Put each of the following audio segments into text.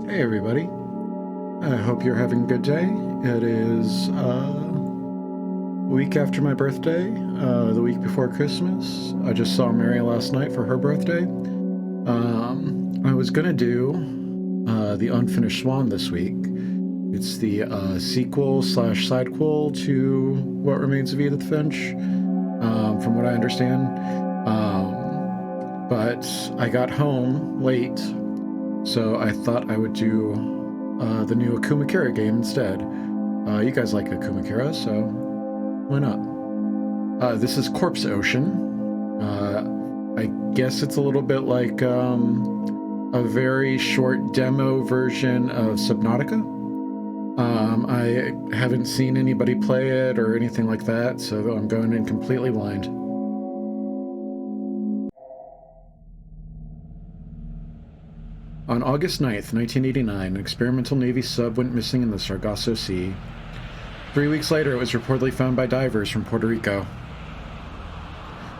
Hey everybody, I hope you're having a good day. It is a week after my birthday, the week before Christmas. I just saw Mary last night for her birthday. I was gonna do The Unfinished Swan this week. It's the sequel slash sidequel to What Remains of Edith Finch, from what I understand. But I got home late, so I thought I would do the new Akuma Kira game instead. You guys like Akuma Kira, so why not? This is Corpse Ocean. I guess it's a little bit like a very short demo version of Subnautica. I haven't seen anybody play it or anything like that, so I'm going in completely blind. On August 9th, 1989, an experimental Navy sub went missing in the Sargasso Sea. 3 weeks later, it was reportedly found by divers from Puerto Rico.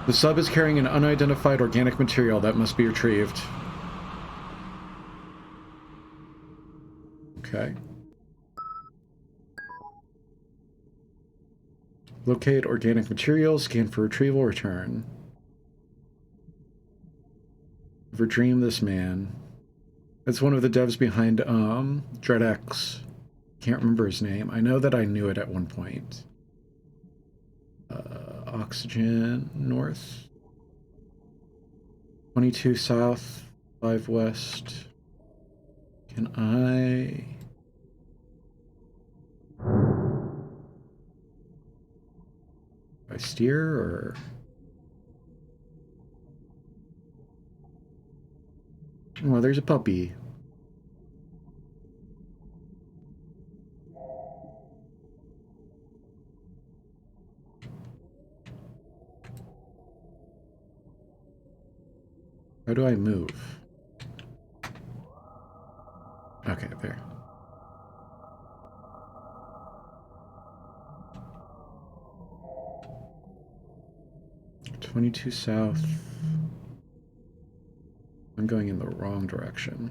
The sub is carrying an unidentified organic material that must be retrieved. Okay. Locate organic materials, scan for retrieval, return. Ever dream this man? That's one of the devs behind DreadX. Can't remember his name. I know that I knew it at one point. Oxygen north. 22 south, 5 west. Can I... Do I steer or... Oh, there's a puppy. How do I move? Okay, there. "22 south." I'm going in the wrong direction.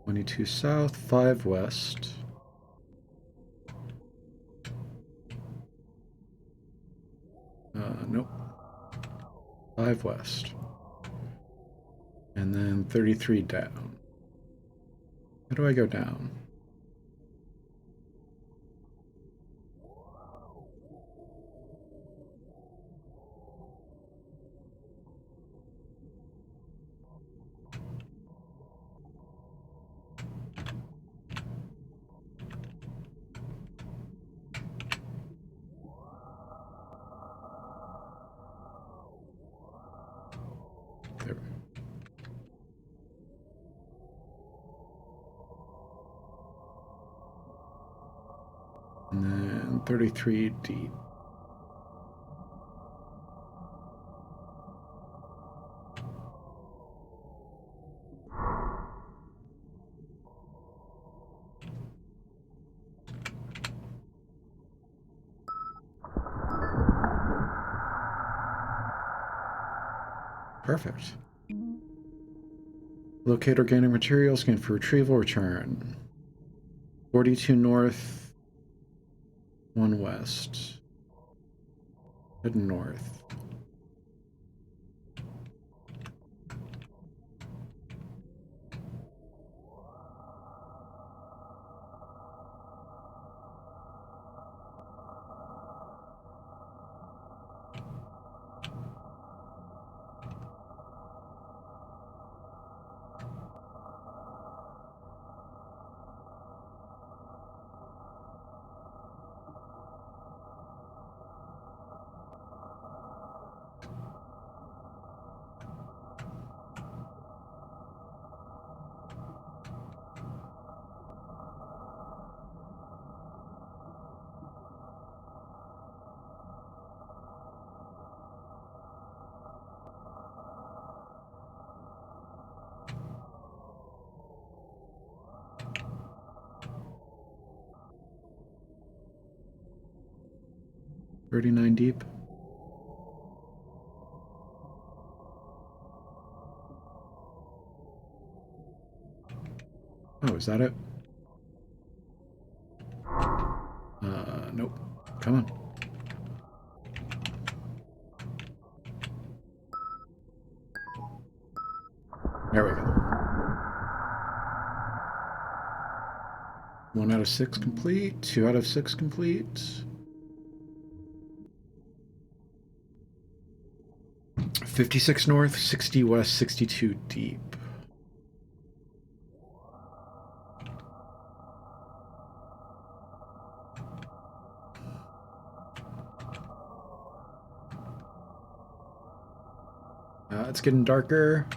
"22 south, 5 west." Nope. 5 west. And then 33 down. How do I go down? There. And then 33 deep. Perfect. Locate organic materials, scan for retrieval, return. 42 north, 1 west. Head north. 39 deep. Oh, is that it? Nope. Come on. There we go. 1 out of 6 complete. 2 out of 6 complete. 56 north, 60 west, 62 deep. It's getting darker.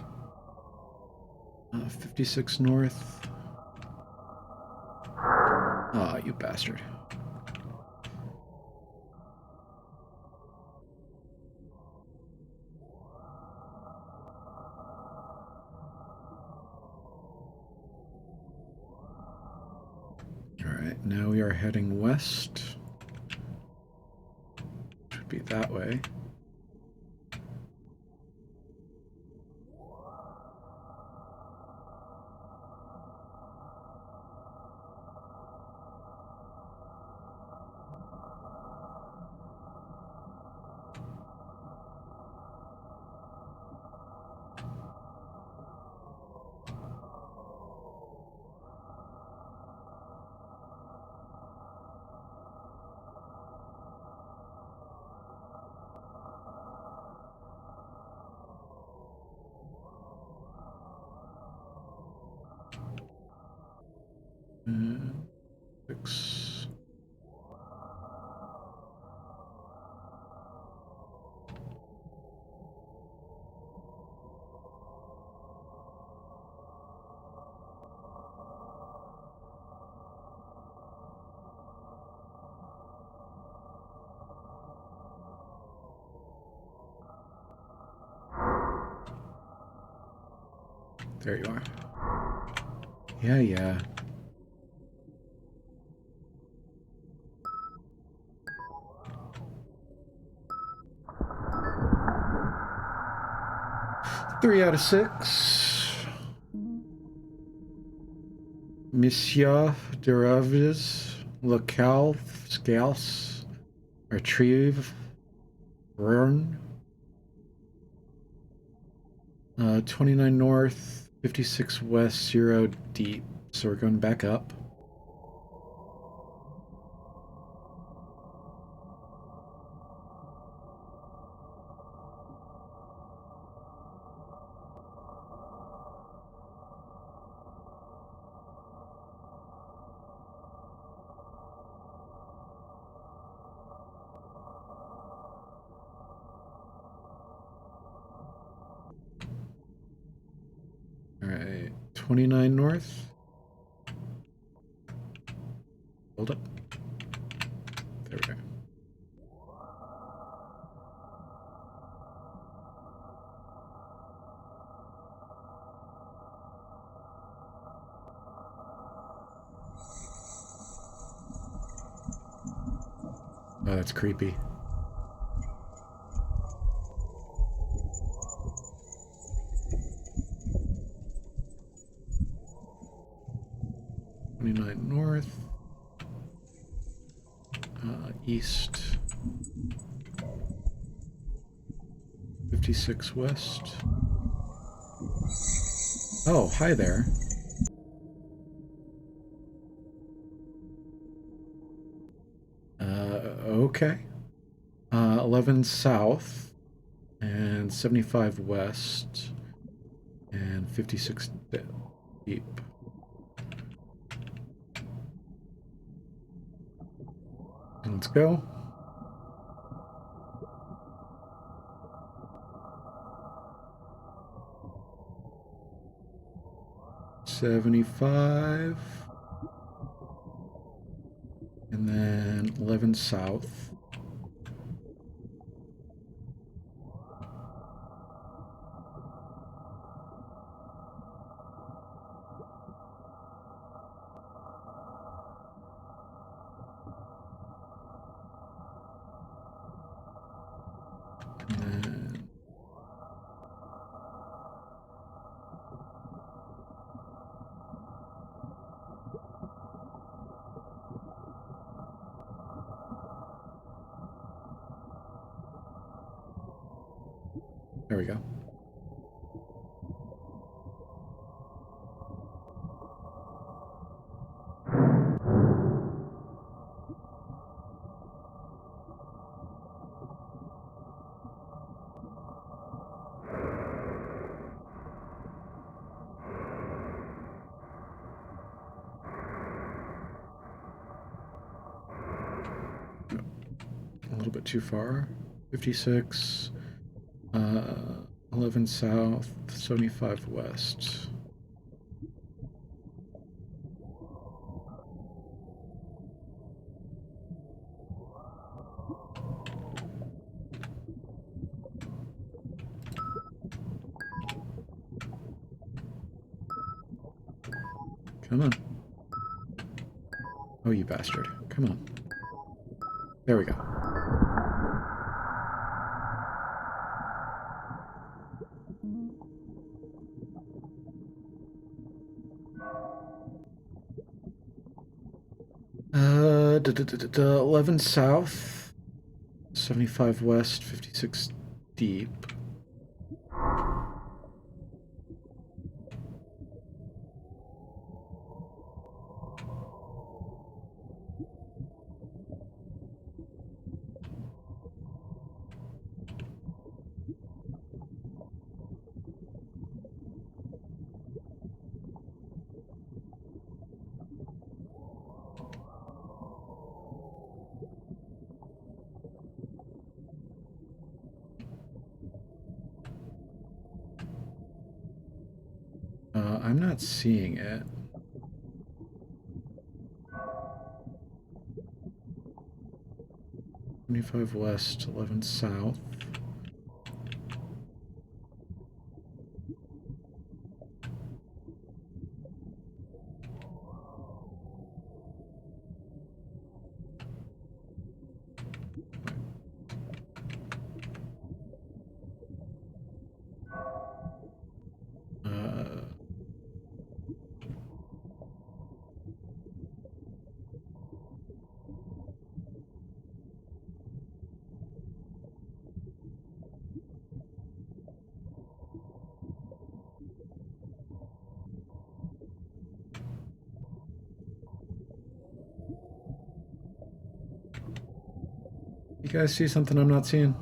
56 north. Ah, you bastard. Alright, now we are heading west. Should be that way. Six. There you are. Yeah, yeah. Three out of 6. Monsieur Deraves, Locale, Scals, Retrieve, Rern. 29 north, 56 west, 0 deep. So we're going back up. Alright, 29 north. Hold up. There we go. Oh, that's creepy. North, east, 56 west. Oh, hi there. Okay. 11 south and 75 west and 56 deep. Let's go. $75 and then 11 south. There we go. A little bit too far. 56, 11 south, 75 west. Come on. Oh, you bastard. Come on. There we go. Uh, 11 south, 75 west, 56 deep. I'm not seeing it. $25 west, 11 south. You guys see something I'm not seeing?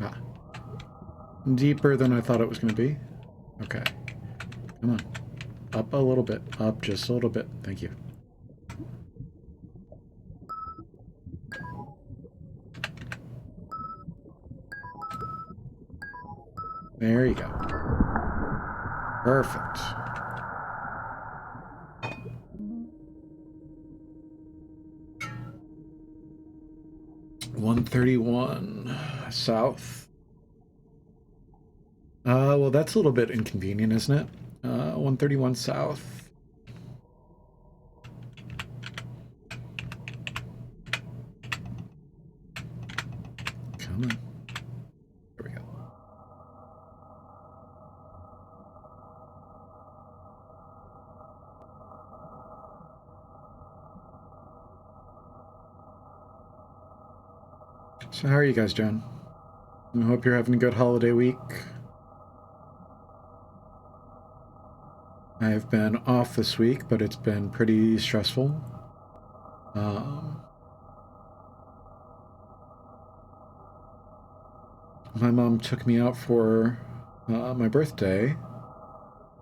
Ah. Deeper than I thought it was going to be. Okay. Come on. Up a little bit. Up just a little bit. Thank you. There you go. Perfect. $131 south. Well, that's a little bit inconvenient, isn't it? 131 south. Come on. There we go. So how are you guys doing? I hope you're having a good holiday week. I've been off this week, but it's been pretty stressful. My mom took me out for my birthday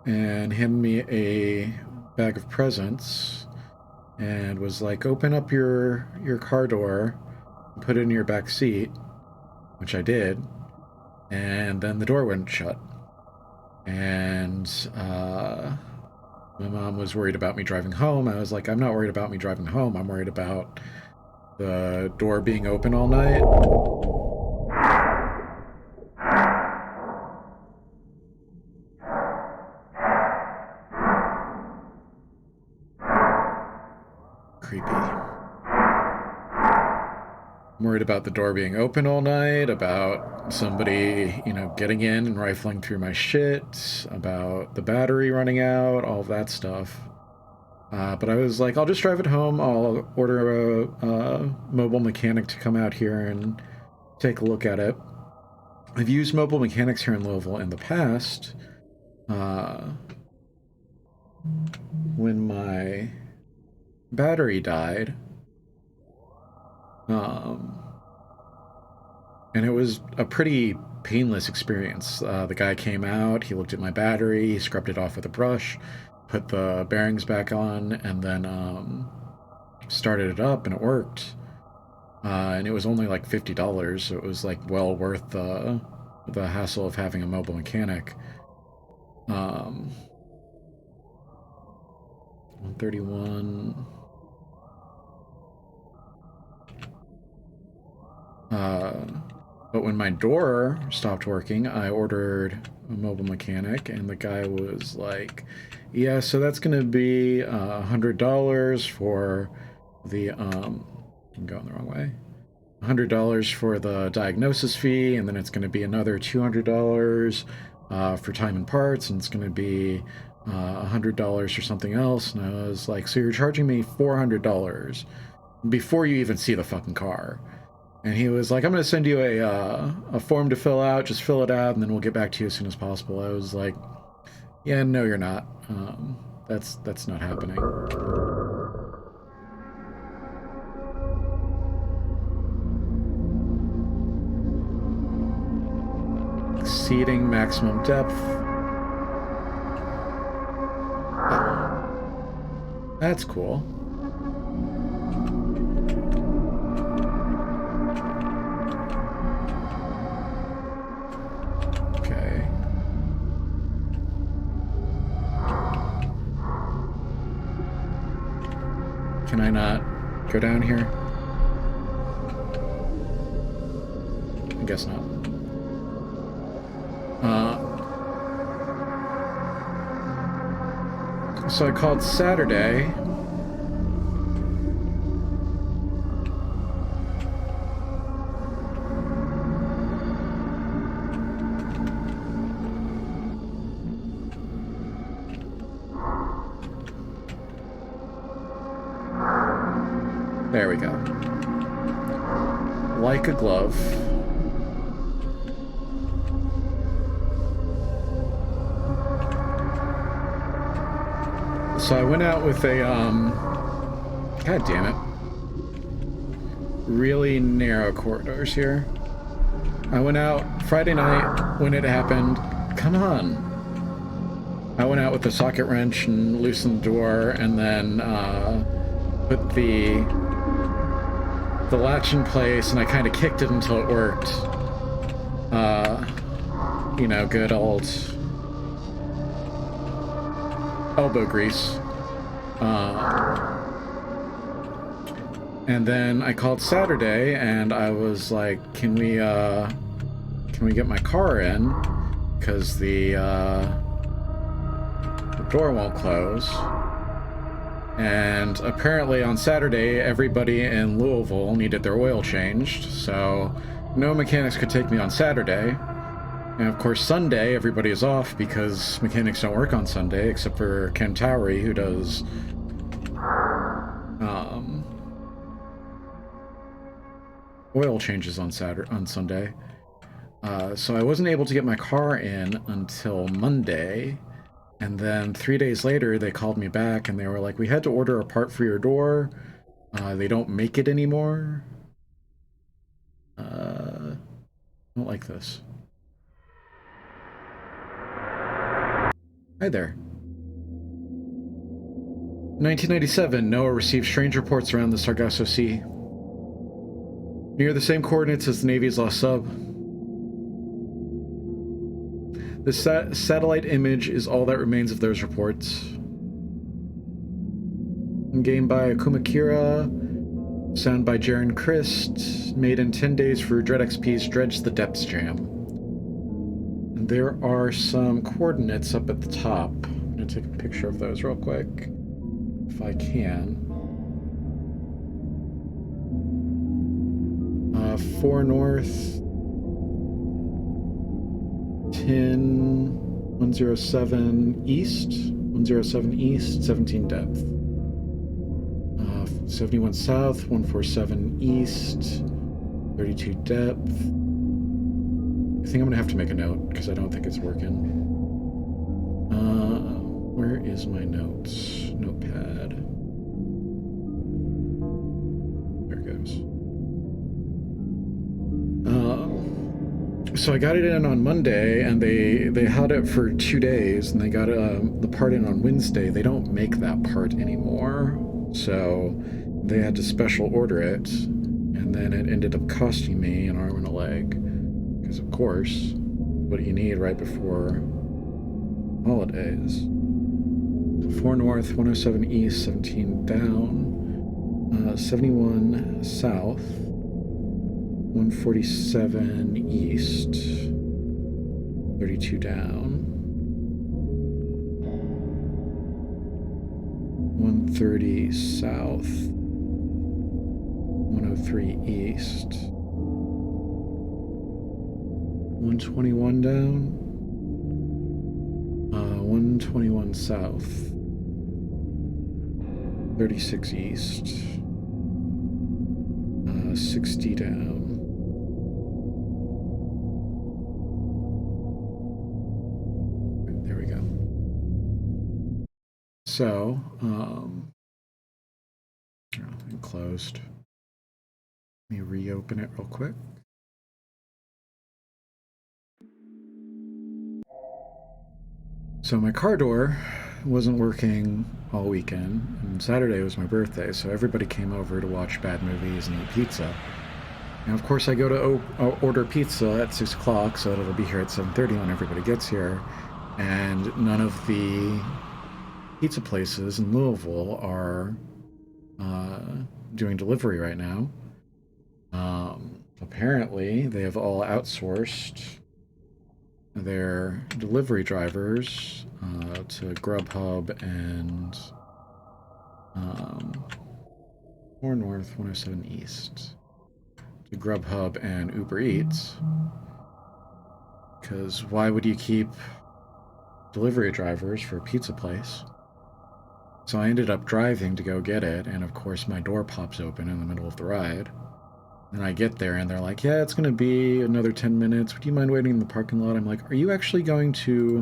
and handed me a bag of presents and was like, open up your car door and put it in your back seat, which I did, and then the door wouldn't shut. And my mom was worried about me driving home. I was like, I'm not worried about me driving home. I'm worried about the door being open all night. creepy. I'm worried about the door being open all night, about somebody, you know, getting in and rifling through my shit, about the battery running out, all of that stuff. But I was like, I'll just drive it home. I'll order a mobile mechanic to come out here and take a look at it. I've used mobile mechanics here in Louisville in the past. When my battery died. And it was a pretty painless experience. The guy came out, he looked at my battery, he scrubbed it off with a brush, put the bearings back on, and then started it up, and it worked. And it was only like $50, so it was like well worth the hassle of having a mobile mechanic. 131. But when my door stopped working, I ordered a mobile mechanic, and the guy was like, yeah, so that's going to be $100 for the, I'm going the wrong way, $100 for the diagnosis fee, and then it's going to be another $200 for time and parts, and it's going to be $100 for something else. And I was like, so you're charging me $400 before you even see the fucking car. And he was like, I'm going to send you a form to fill out. Just fill it out, and then we'll get back to you as soon as possible. I was like, yeah, no, you're not. That's not happening. Exceeding maximum depth. Oh. That's cool. Can I not go down here? I guess not. So I called Saturday. There we go. Like a glove. So I went out with a, God damn it. Really narrow corridors here. I went out Friday night when it happened. Come on. I went out with a socket wrench and loosened the door, and then, put the latch in place, and I kind of kicked it until it worked. You know, good old elbow grease. And then I called Saturday, and I was like, can we get my car in? Because the door won't close. And apparently on Saturday, everybody in Louisville needed their oil changed, so no mechanics could take me on Saturday. And of course Sunday, everybody is off because mechanics don't work on Sunday, except for Ken Towery, who does oil changes on Sunday. So I wasn't able to get my car in until Monday. And then 3 days later, they called me back, and they were like, we had to order a part for your door. They don't make it anymore. I don't like this. Hi there. 1997, NOAA received strange reports around the Sargasso Sea. Near the same coordinates as the Navy's lost sub. The satellite image is all that remains of those reports. Game by Akuma Kira. Sound by Jaren Christ. Made in 10 days for DreadXP's Dredge the Depths Jam. And there are some coordinates up at the top. I'm going to take a picture of those real quick, if I can. 4 north, 10, 107 east, 107 east, 17 depth. 71 south, 147 east, 32 depth. I think I'm gonna have to make a note because I don't think it's working. Where is my notes? Notepad. There it goes. So I got it in on Monday, and they had it for 2 days, and they got the part in on Wednesday. They don't make that part anymore, so they had to special order it, and then it ended up costing me an arm and a leg, because of course, what do you need right before holidays? 4 north, 107 east, 17 down, 71 south, 147 east, 32 down, 130 south, 103 east, 121 down, 121 south, 36 east, 60 down. There we go. So, it closed. Let me reopen it real quick. So my car door wasn't working all weekend, and Saturday was my birthday, so everybody came over to watch bad movies and eat pizza. And of course I go to order pizza at 6 o'clock so that it'll be here at 7:30 when everybody gets here, and none of the pizza places in Louisville are doing delivery right now. Apparently they have all outsourced their delivery drivers to Grubhub and 4 north, 107 east, to Grubhub and Uber Eats. Because why would you keep delivery drivers for a pizza place? So I ended up driving to go get it, and of course my door pops open in the middle of the ride. And I get there and they're like, yeah, it's going to be another 10 minutes. Would you mind waiting in the parking lot? I'm like, are you actually going to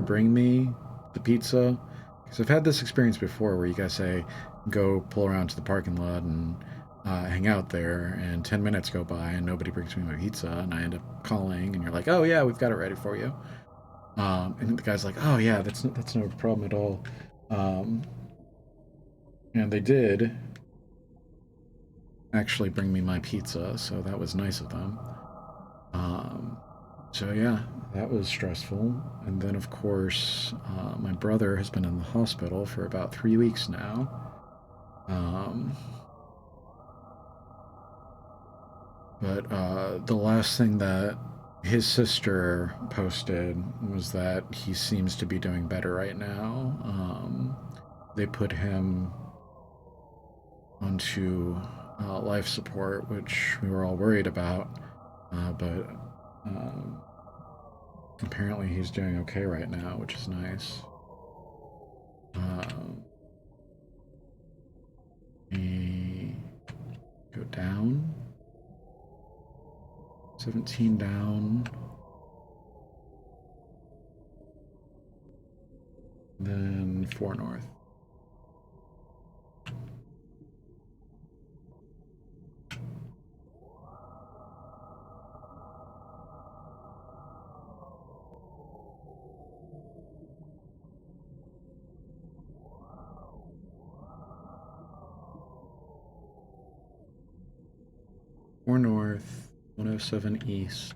bring me the pizza? Because I've had this experience before where you guys say, go pull around to the parking lot and hang out there, and 10 minutes go by and nobody brings me my pizza, and I end up calling and you're like, oh yeah, we've got it ready for you. And the guy's like, oh yeah, that's no problem at all. And they did actually bring me my pizza, so that was nice of them. So yeah, that was stressful. And then of course, my brother has been in the hospital for about 3 weeks now. But the last thing that his sister posted was that he seems to be doing better right now. They put him onto life support, which we were all worried about, but apparently he's doing okay right now, which is nice. We go down, 17 down, then 4 north. Four north, 107 east.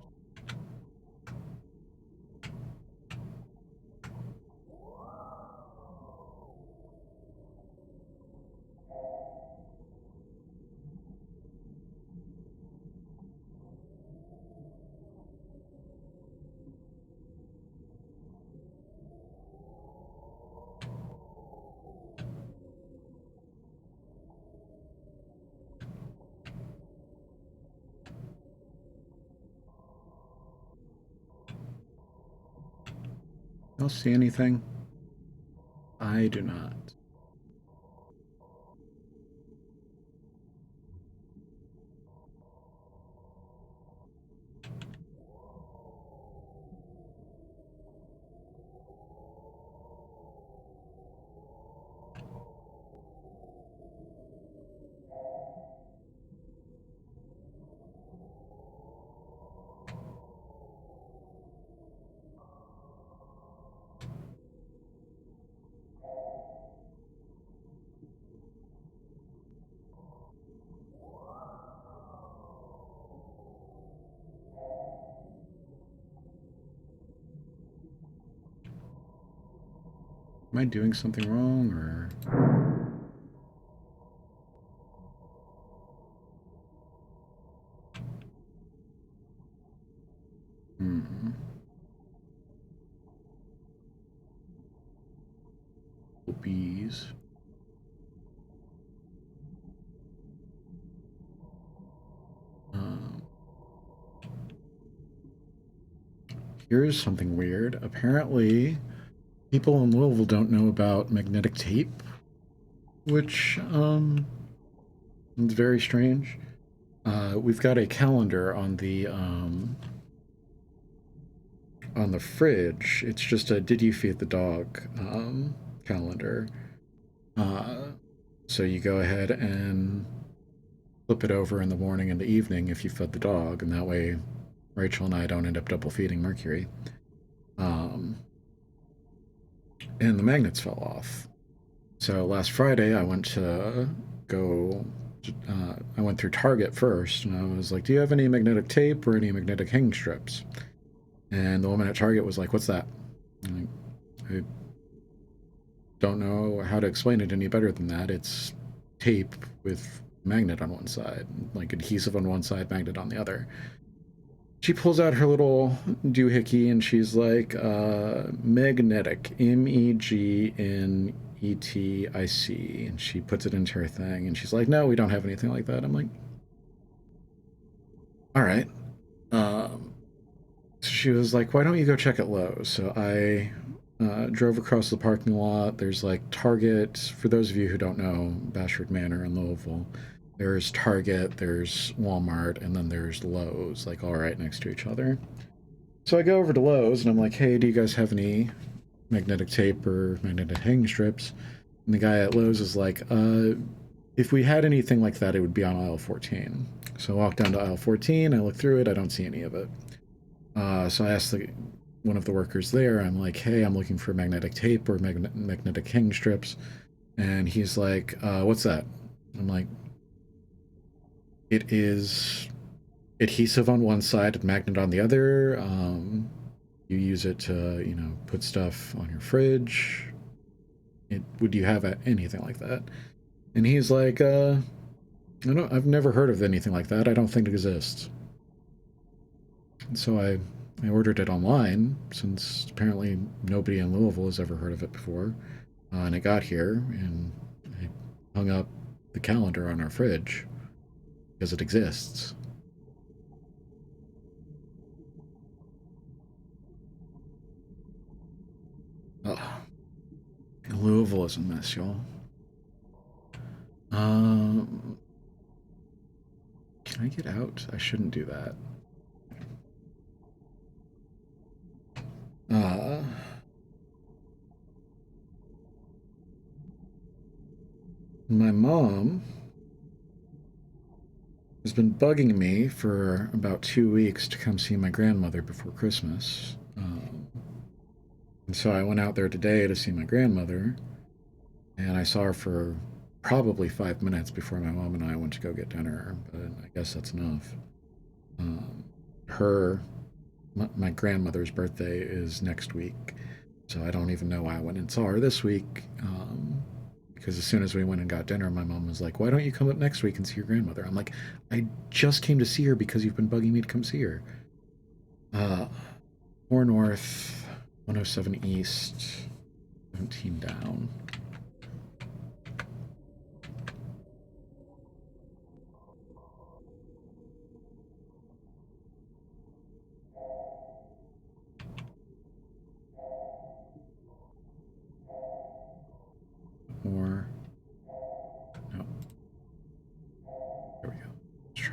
Y'all see anything? I do not. Am I doing something wrong, or... Hmm. Bees. Um, here's something weird. Apparently, people in Louisville don't know about magnetic tape, which, is very strange. We've got a calendar on the fridge. It's just a "Did you feed the dog?" Calendar. Uh, so you go ahead and flip it over in the morning and the evening if you fed the dog, and that way Rachel and I don't end up double feeding Mercury. And the magnets fell off. So last Friday I went to go. I went through Target first, and I was like, "Do you have any magnetic tape or any magnetic hang strips?" And the woman at Target was like, "What's that?" I'm like, I don't know how to explain it any better than that. It's tape with magnet on one side, like adhesive on one side, magnet on the other. She pulls out her little doohickey and she's like, magnetic, MEGNETIC. And she puts it into her thing and she's like, "No, we don't have anything like that." I'm like, "All right." So she was like, "Why don't you go check at Lowe's?" So I drove across the parking lot. There's like Target. For those of you who don't know Bashford Manor in Louisville, there's Target, there's Walmart, and then there's Lowe's, like all right next to each other. So I go over to Lowe's and I'm like, "Hey, do you guys have any magnetic tape or magnetic hang strips?" And the guy at Lowe's is like, "If we had anything like that, it would be on aisle 14." So I walk down to aisle 14, I look through it, I don't see any of it. So I asked one of the workers there, I'm like, "Hey, I'm looking for magnetic tape or magnetic hang strips." And he's like, "What's that?" I'm like, "It is adhesive on one side, magnet on the other. You use it to, put stuff on your fridge. Would you have anything like that?" And he's like, I've never heard of anything like that. I don't think it exists." And so I ordered it online, since apparently nobody in Louisville has ever heard of it before. And it got here, and I hung up the calendar on our fridge because it exists. Ugh. Louisville is a mess, y'all. Um, can I get out? I shouldn't do that. Uh, my mom has been bugging me for about 2 weeks to come see my grandmother before Christmas. And so I went out there today to see my grandmother, and I saw her for probably 5 minutes before my mom and I went to go get dinner, but I guess that's enough. Um, her, my grandmother's birthday is next week, so I don't even know why I went and saw her this week. Because as soon as we went and got dinner, my mom was like, "Why don't you come up next week and see your grandmother?" I'm like, "I just came to see her because you've been bugging me to come see her." 4 north, 107 east, 17 down.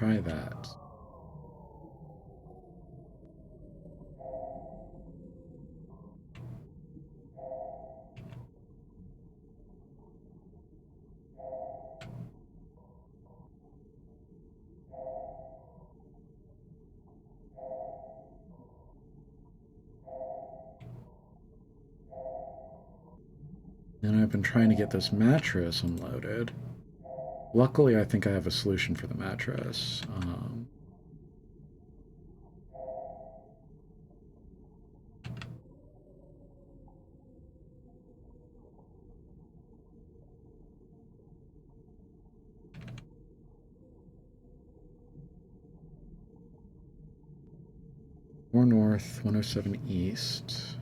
try that. And I've been trying to get this mattress unloaded. Luckily, I think I have a solution for the mattress. More north, 107 east.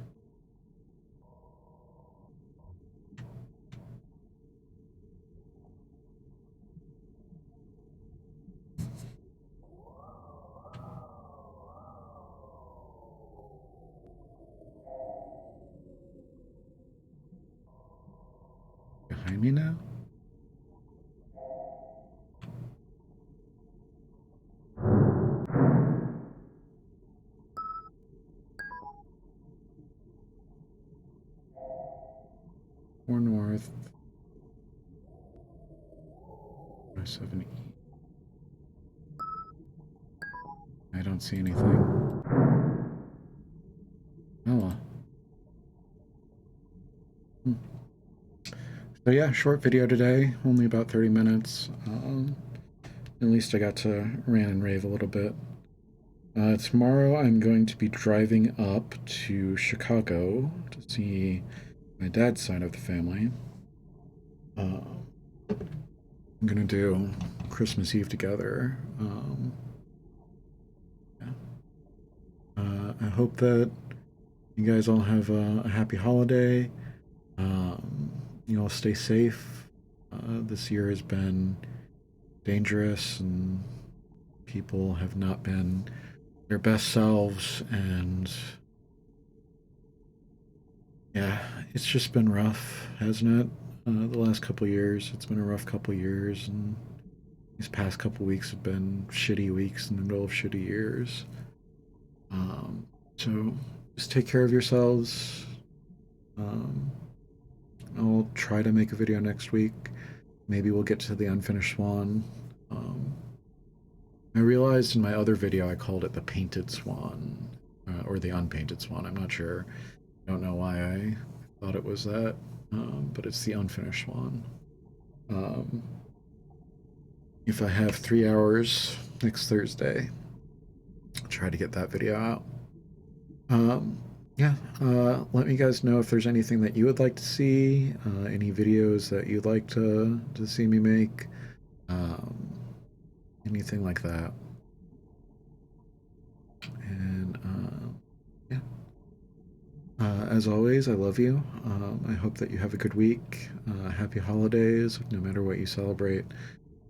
Behind me now? More north. 107 east. I don't see anything. Oh well. So yeah, short video today, only about 30 minutes. At least I got to rant and rave a little bit. Tomorrow I'm going to be driving up to Chicago to see my dad's side of the family. I'm gonna do Christmas Eve together. Yeah. I hope that you guys all have a happy holiday. You all stay safe. This year has been dangerous and people have not been their best selves, and yeah, it's just been rough, hasn't it? The last couple years, it's been a rough couple years, and these past couple weeks have been shitty weeks in the middle of shitty years. So just take care of yourselves. I'll try to make a video next week. Maybe we'll get to the Unfinished Swan. I realized in my other video I called it the Painted Swan, or the Unpainted Swan. I'm not sure. I don't know why I thought it was that, but it's the Unfinished Swan. If I have 3 hours next Thursday, I'll try to get that video out. Yeah, let me guys know if there's anything that you would like to see, any videos that you'd like to see me make, anything like that. And yeah, as always, I love you. I hope that you have a good week. Happy holidays, no matter what you celebrate.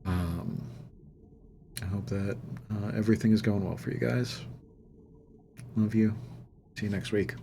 I hope that everything is going well for you guys. Love you. See you next week.